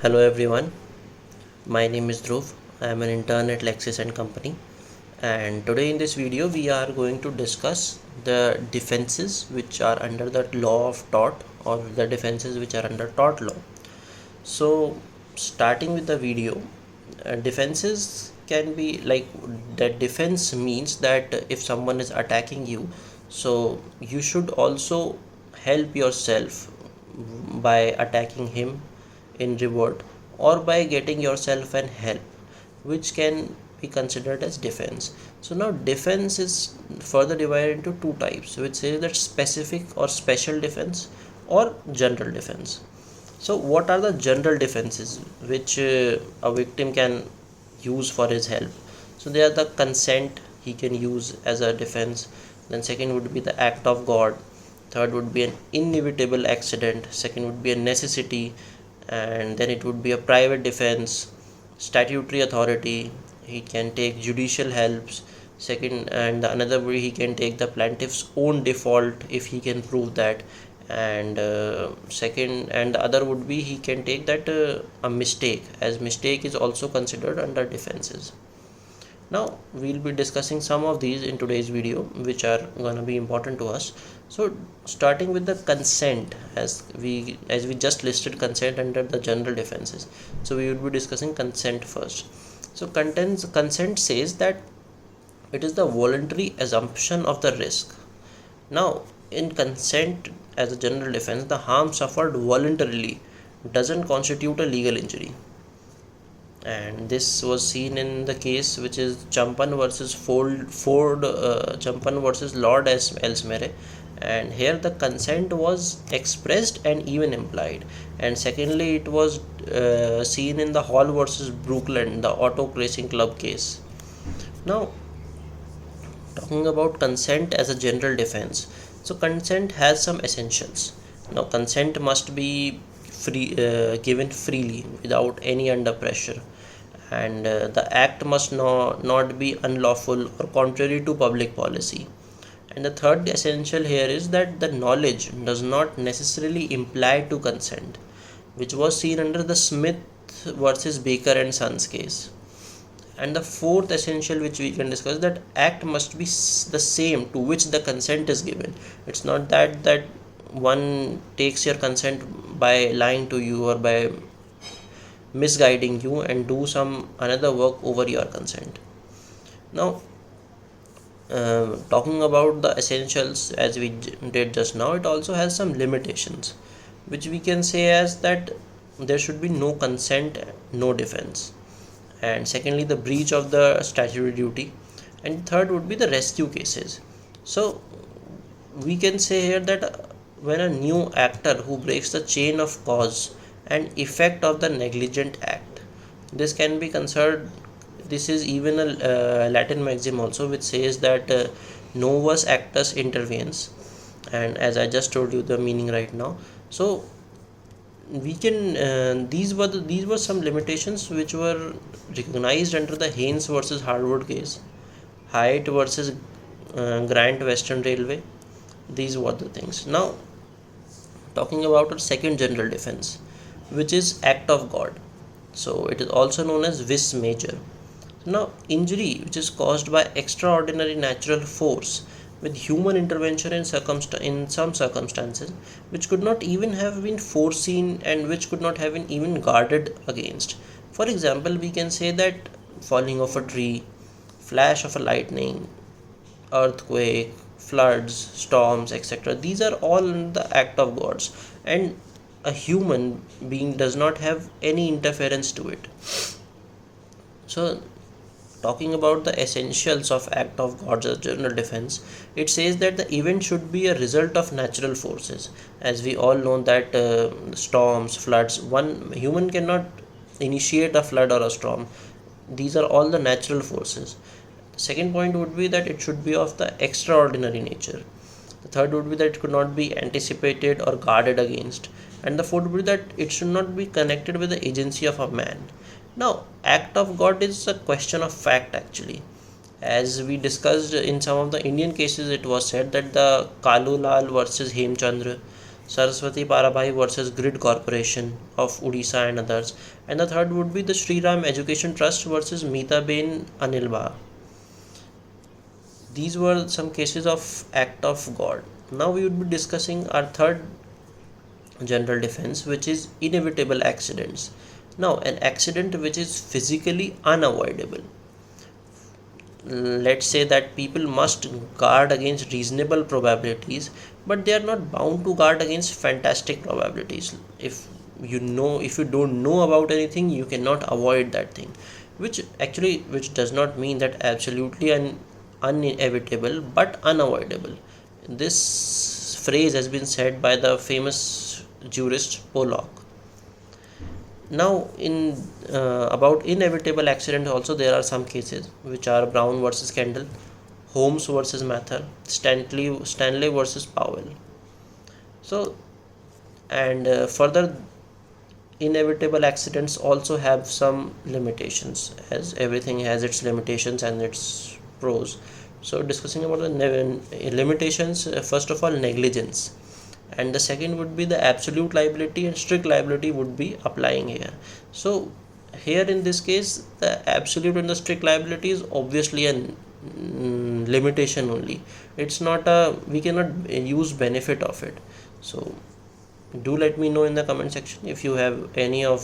Hello everyone, my name is Dhruv. I am an intern at LEXIS and Company, and today in this video we are going to discuss the defenses which are under the law of tort or the defenses which are under tort law. So starting with the video, defenses can be like that. Defense means that if someone is attacking you, so you should also help yourself by attacking him in reward or by getting yourself an help, which can be considered as defense. So now defense is further divided into two types, which says that specific or special defense or general defense. So what are the general defenses which a victim can use for his help? So they are the consent he can use as a defense. Then second would be the act of God. Third would be an inevitable accident. Second would be a necessity, and then it would be a private defense, statutory authority. He can take judicial helps. Second, and another way he can take the plaintiff's own default if he can prove that. And second, and the other would be he can take that a mistake, as mistake is also considered under defenses. Now we'll be discussing some of these in today's video, which are going to be important to us. So starting with the consent, as we just listed consent under the general defenses, so we will be discussing consent first. So consent says that it is the voluntary assumption of the risk. Now in consent as a general defense, the harm suffered voluntarily doesn't constitute a legal injury, and this was seen in the case which is Champan versus Ford Champan versus Lord Ellesmere. And here the consent was expressed and even implied. And secondly, it was seen in the Hall versus Brooklyn, the auto racing club case. Now talking about consent as a general defense, so consent has some essentials. Now consent must be given freely without any under pressure, and the act must not be unlawful or contrary to public policy. And the third essential here is that the knowledge does not necessarily imply to consent, which was seen under the Smith versus Baker and Sons case. And the fourth essential which we can discuss, that act must be the same to which the consent is given. It's not that one takes your consent by lying to you or by misguiding you and do some another work over your consent. Now talking about the essentials as we did just now, it also has some limitations, which we can say as that there should be no consent, no defense, and secondly the breach of the statutory duty, and third would be the rescue cases. So we can say here that when a new actor who breaks the chain of cause and effect of the negligent act, this can be considered. This is even a Latin maxim also, which says that novus actus intervenes, and as I just told you the meaning right now. So we can these were some limitations which were recognized under the Haynes versus Harwood case, Hyatt versus Grant Western Railway. These were the things. Now talking about our second general defense, which is act of God. So it is also known as vis major. Now injury which is caused by extraordinary natural force with human intervention in some circumstances, which could not even have been foreseen and which could not have been even guarded against. For example, we can say that falling of a tree, flash of a lightning, earthquake, floods, storms, etc. These are all in the act of gods, and a human being does not have any interference to it. So talking about the essentials of act of God's general defense, it says that the event should be a result of natural forces. As we all know that storms, floods, one human cannot initiate a flood or a storm. These are all the natural forces. The second point would be that it should be of the extraordinary nature. The third would be that it could not be anticipated or guarded against. And the fourth would be that it should not be connected with the agency of a man. Now, act of God is a question of fact actually. As we discussed in some of the Indian cases, it was said that the Kalulal versus Hemchandra. Saraswati Parabhai versus Grid Corporation of Odisha and others. And the third would be the Sri Ram Education Trust versus Meetaben Anilba. These were some cases of act of God. Now we would be discussing our third general defense, which is inevitable accidents. Now, an accident which is physically unavoidable. Let's say that people must guard against reasonable probabilities, but they are not bound to guard against fantastic probabilities. If you don't know about anything, you cannot avoid that thing, which does not mean that absolutely unevitable but unavoidable. This phrase has been said by the famous jurist Pollock. Now, in about inevitable accident also, there are some cases which are Brown versus Kendall, Holmes versus Mather, Stanley versus Powell. So, and further, inevitable accidents also have some limitations, as everything has its limitations and its pros. So, discussing about the limitations, first of all, negligence, and the second would be the absolute liability, and strict liability would be applying here. So here in this case, the absolute and the strict liability is obviously a limitation only. It's not a, we cannot use benefit of it. So do let me know in the comment section if you have any of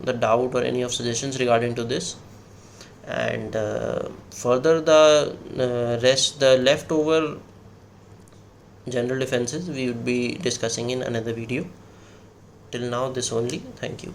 the doubt or any of suggestions regarding to this. And further, the leftover general defenses we would be discussing in another video. Till now, this only. Thank you.